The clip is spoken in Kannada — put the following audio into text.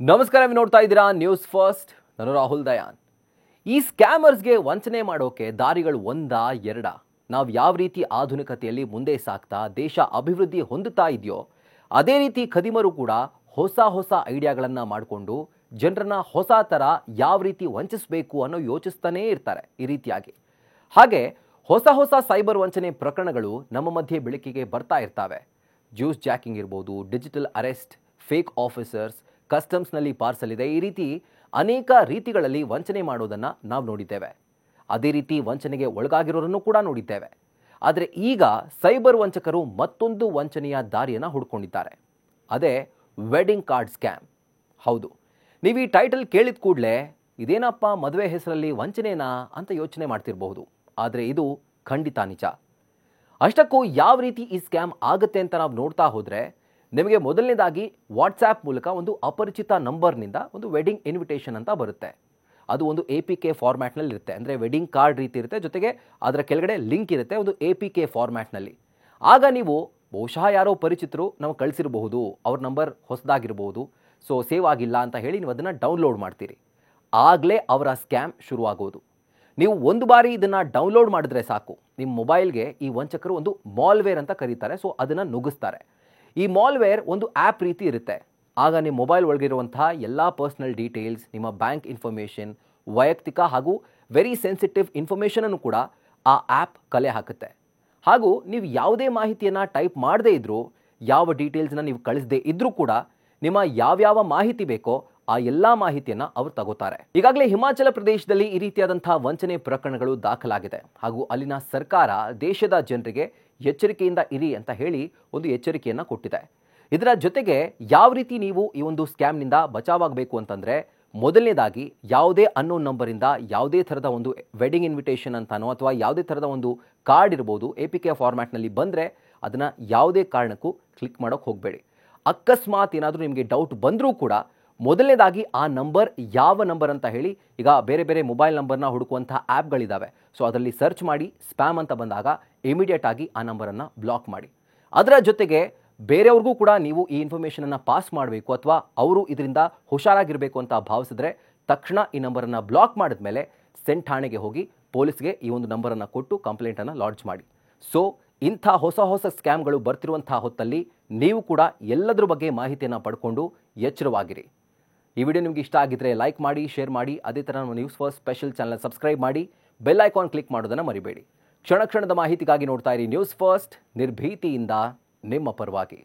ನಮಸ್ಕಾರ, ನೀವು ನೋಡ್ತಾ ಇದ್ದೀರಾ ನ್ಯೂಸ್ ಫಸ್ಟ್. ನಾನು ರಾಹುಲ್ ದಯಾನ್. ಈ ಸ್ಕ್ಯಾಮರ್ಸ್ಗೆ ವಂಚನೆ ಮಾಡೋಕೆ ದಾರಿಗಳು ಒಂದಾ ಎರಡಾ? ನಾವು ಯಾವ ರೀತಿ ಆಧುನಿಕತೆಯಲ್ಲಿ ಮುಂದೆ ಸಾಗ್ತಾ ದೇಶ ಅಭಿವೃದ್ಧಿ ಹೊಂದುತ್ತಾ ಇದೆಯೋ ಅದೇ ರೀತಿ ಖದೀಮರು ಕೂಡ ಹೊಸ ಹೊಸ ಐಡಿಯಾಗಳನ್ನು ಮಾಡಿಕೊಂಡು ಜನರನ್ನ ಹೊಸ ಥರ ಯಾವ ರೀತಿ ವಂಚಿಸಬೇಕು ಅನ್ನೋ ಯೋಚಿಸ್ತಾನೇ ಇರ್ತಾರೆ ಈ ರೀತಿಯಾಗಿ. ಹಾಗೆ ಹೊಸ ಹೊಸ ಸೈಬರ್ ವಂಚನೆ ಪ್ರಕರಣಗಳು ನಮ್ಮ ಮಧ್ಯೆ ಬೆಳಕಿಗೆ ಬರ್ತಾ ಇರ್ತವೆ. ಜ್ಯೂಸ್ ಜಾಕಿಂಗ್ ಇರ್ಬೋದು, ಡಿಜಿಟಲ್ ಅರೆಸ್ಟ್, ಫೇಕ್ ಆಫೀಸರ್ಸ್, ಕಸ್ಟಮ್ಸ್ನಲ್ಲಿ ಪಾರ್ಸಲ್ ಇದೆ, ಈ ರೀತಿ ಅನೇಕ ರೀತಿಗಳಲ್ಲಿ ವಂಚನೆ ಮಾಡೋದನ್ನು ನಾವು ನೋಡಿದ್ದೇವೆ. ಅದೇ ರೀತಿ ವಂಚನೆಗೆ ಒಳಗಾಗಿರೋರನ್ನು ಕೂಡ ನೋಡಿದ್ದೇವೆ. ಆದರೆ ಈಗ ಸೈಬರ್ ವಂಚಕರು ಮತ್ತೊಂದು ವಂಚನೆಯ ದಾರಿಯನ್ನು ಹುಡ್ಕೊಂಡಿದ್ದಾರೆ. ಅದೇ ವೆಡ್ಡಿಂಗ್ ಕಾರ್ಡ್ ಸ್ಕ್ಯಾಮ್. ಹೌದು, ನೀವು ಈ ಟೈಟಲ್ ಕೇಳಿದ ಕೂಡಲೇ ಇದೇನಪ್ಪ ಮದುವೆ ಹೆಸರಲ್ಲಿ ವಂಚನೆನಾ ಅಂತ ಯೋಚನೆ ಮಾಡ್ತಿರಬಹುದು. ಆದರೆ ಇದು ಖಂಡಿತ ನಿಜ. ಅಷ್ಟಕ್ಕೂ ಯಾವ ರೀತಿ ಈ ಸ್ಕ್ಯಾಮ್ ಆಗುತ್ತೆ ಅಂತ ನಾವು ನೋಡ್ತಾ ಹೋದರೆ, ನಿಮಗೆ ಮೊದಲನೇದಾಗಿ ವಾಟ್ಸ್ಆ್ಯಪ್ ಮೂಲಕ ಒಂದು ಅಪರಿಚಿತ ನಂಬರ್ನಿಂದ ಒಂದು ವೆಡ್ಡಿಂಗ್ ಇನ್ವಿಟೇಷನ್ ಅಂತ ಬರುತ್ತೆ. ಅದು ಒಂದು APK ಫಾರ್ಮ್ಯಾಟ್ನಲ್ಲಿ ಇರುತ್ತೆ. ಅಂದರೆ ವೆಡ್ಡಿಂಗ್ ಕಾರ್ಡ್ ರೀತಿ ಇರುತ್ತೆ, ಜೊತೆಗೆ ಅದರ ಕೆಳಗಡೆ ಲಿಂಕ್ ಇರುತ್ತೆ ಒಂದು APK ಫಾರ್ಮ್ಯಾಟ್ನಲ್ಲಿ. ಆಗ ನೀವು ಬಹುಶಃ ಯಾರೋ ಪರಿಚಿತರು ನಾವು ಕಳಿಸಿರಬಹುದು, ಅವ್ರ ನಂಬರ್ ಹೊಸದಾಗಿರ್ಬೋದು, ಸೊ ಸೇವ್ ಆಗಿಲ್ಲ ಅಂತ ಹೇಳಿ ನೀವು ಅದನ್ನು ಡೌನ್ಲೋಡ್ ಮಾಡ್ತೀರಿ. ಆಗಲೇ ಅವರ ಸ್ಕ್ಯಾಮ್ ಶುರುವಾಗೋದು. ನೀವು ಒಂದು ಬಾರಿ ಇದನ್ನು ಡೌನ್ಲೋಡ್ ಮಾಡಿದ್ರೆ ಸಾಕು, ನಿಮ್ಮ ಮೊಬೈಲ್ಗೆ ಈ ವಂಚಕರು ಒಂದು ಮಾಲ್ವೇರ್ ಅಂತ ಕರೀತಾರೆ, ಸೊ ಅದನ್ನು ನುಗ್ಗಿಸ್ತಾರೆ. ಈ ಮಾಲ್ವೇರ್ ಒಂದು ಆ್ಯಪ್ ರೀತಿ ಇರುತ್ತೆ. ಆಗ ನಿಮ್ಮ ಮೊಬೈಲ್ ಒಳಗಿರುವಂತಹ ಎಲ್ಲ ಪರ್ಸ್ನಲ್ ಡೀಟೇಲ್ಸ್, ನಿಮ್ಮ ಬ್ಯಾಂಕ್ ಇನ್ಫಾರ್ಮೇಷನ್, ವೈಯಕ್ತಿಕ ಹಾಗೂ ವೆರಿ ಸೆನ್ಸಿಟಿವ್ ಇನ್ಫಾರ್ಮೇಷನನ್ನು ಕೂಡ ಆ ಆ್ಯಪ್ ಕಲೆ ಹಾಕುತ್ತೆ. ಹಾಗೂ ನೀವು ಯಾವುದೇ ಮಾಹಿತಿಯನ್ನು ಟೈಪ್ ಮಾಡದೇ ಇದ್ದರೂ, ಯಾವ ಡೀಟೇಲ್ಸ್ನ ನೀವು ಕಳಿಸದೇ ಇದ್ದರೂ ಕೂಡ ನಿಮ್ಮ ಯಾವ್ಯಾವ ಮಾಹಿತಿ ಬೇಕೋ ಆ ಎಲ್ಲ ಮಾಹಿತಿಯನ್ನು ಅವರು ತಗೋತಾರೆ. ಈಗಾಗಲೇ ಹಿಮಾಚಲ ಪ್ರದೇಶದಲ್ಲಿ ಈ ರೀತಿಯಾದಂಥ ವಂಚನೆ ಪ್ರಕರಣಗಳು ದಾಖಲಾಗಿದೆ. ಹಾಗೂ ಅಲ್ಲಿನ ಸರ್ಕಾರ ದೇಶದ ಜನರಿಗೆ ಎಚ್ಚರಿಕೆಯಿಂದ ಇರಿ ಅಂತ ಹೇಳಿ ಒಂದು ಎಚ್ಚರಿಕೆಯನ್ನು ಕೊಟ್ಟಿದೆ. ಇದರ ಜೊತೆಗೆ ಯಾವ ರೀತಿ ನೀವು ಈ ಒಂದು ಸ್ಕ್ಯಾಮ್ನಿಂದ ಬಚಾವಾಗಬೇಕು ಅಂತಂದರೆ, ಮೊದಲನೇದಾಗಿ ಯಾವುದೇ ಅನ್ನೋನ್ ನಂಬರಿಂದ ಯಾವುದೇ ಥರದ ಒಂದು ವೆಡ್ಡಿಂಗ್ ಇನ್ವಿಟೇಷನ್ ಅಂತಾನೋ ಅಥವಾ ಯಾವುದೇ ಥರದ ಒಂದು ಕಾರ್ಡ್ ಇರ್ಬೋದು APK ಫಾರ್ಮ್ಯಾಟ್ನಲ್ಲಿ ಬಂದರೆ ಅದನ್ನು ಯಾವುದೇ ಕಾರಣಕ್ಕೂ ಕ್ಲಿಕ್ ಮಾಡೋಕ್ಕೆ ಹೋಗಬೇಡಿ. ಅಕಸ್ಮಾತ್ ಏನಾದರೂ ನಿಮಗೆ ಡೌಟ್ ಬಂದರೂ ಕೂಡ ಮೊದಲನೇದಾಗಿ ಆ ನಂಬರ್ ಯಾವ ನಂಬರ್ ಅಂತ ಹೇಳಿ, ಈಗ ಬೇರೆ ಬೇರೆ ಮೊಬೈಲ್ ನಂಬರ್ನ ಹುಡುಕುವಂಥ ಆ್ಯಪ್ಗಳಿದ್ದಾವೆ, ಸೊ ಅದರಲ್ಲಿ ಸರ್ಚ್ ಮಾಡಿ ಸ್ಪ್ಯಾಮ್ ಅಂತ ಬಂದಾಗ ಇಮಿಡಿಯೇಟ್ ಆಗಿ ಆ ನಂಬರನ್ನು ಬ್ಲಾಕ್ ಮಾಡಿ. ಅದರ ಜೊತೆಗೆ ಬೇರೆಯವ್ರಿಗೂ ಕೂಡ ನೀವು ಈ ಇನ್ಫಾರ್ಮೇಷನನ್ನು ಪಾಸ್ ಮಾಡಬೇಕು ಅಥವಾ ಅವರು ಇದರಿಂದ ಹುಷಾರಾಗಿರಬೇಕು ಅಂತ ಭಾವಿಸಿದ್ರೆ ತಕ್ಷಣ ಈ ನಂಬರನ್ನು ಬ್ಲಾಕ್ ಮಾಡಿದ ಮೇಲೆ ಸೆಂಟ್ ಠಾಣೆಗೆ ಹೋಗಿ ಪೊಲೀಸ್ಗೆ ಈ ಒಂದು ನಂಬರನ್ನು ಕೊಟ್ಟು ಕಂಪ್ಲೇಂಟನ್ನು ಲಾಡ್ಜ್ ಮಾಡಿ. ಸೊ ಇಂಥ ಹೊಸ ಹೊಸ ಸ್ಕ್ಯಾಮ್ಗಳು ಬರ್ತಿರುವಂಥ ಹೊತ್ತಲ್ಲಿ ನೀವು ಕೂಡ ಎಲ್ಲದರ ಬಗ್ಗೆ ಮಾಹಿತಿಯನ್ನು ಪಡ್ಕೊಂಡು ಎಚ್ಚರವಾಗಿರಿ. ಈ ವಿಡಿಯೋ ನಿಮಗೆ ಇಷ್ಟ ಆಗಿದ್ರೆ ಲೈಕ್ ಮಾಡಿ, ಶೇರ್ ಮಾಡಿ. ಅದೇ ಥರ ನಮ್ಮ news first special channel subscribe ಮಾಡಿ, ಬೆಲ್ ಐಕಾನ್ ಕ್ಲಿಕ್ ಮಾಡೋದನ್ನು ಮರಿಬೇಡಿ. ಕ್ಷಣ ಕ್ಷಣದ ಮಾಹಿತಿಗಾಗಿ ನೋಡ್ತಾ ಇರಿ ನ್ಯೂಸ್ ಫಸ್ಟ್, ನಿರ್ಭೀತಿಯಿಂದ ನಿಮ್ಮ ಪರವಾಗಿ.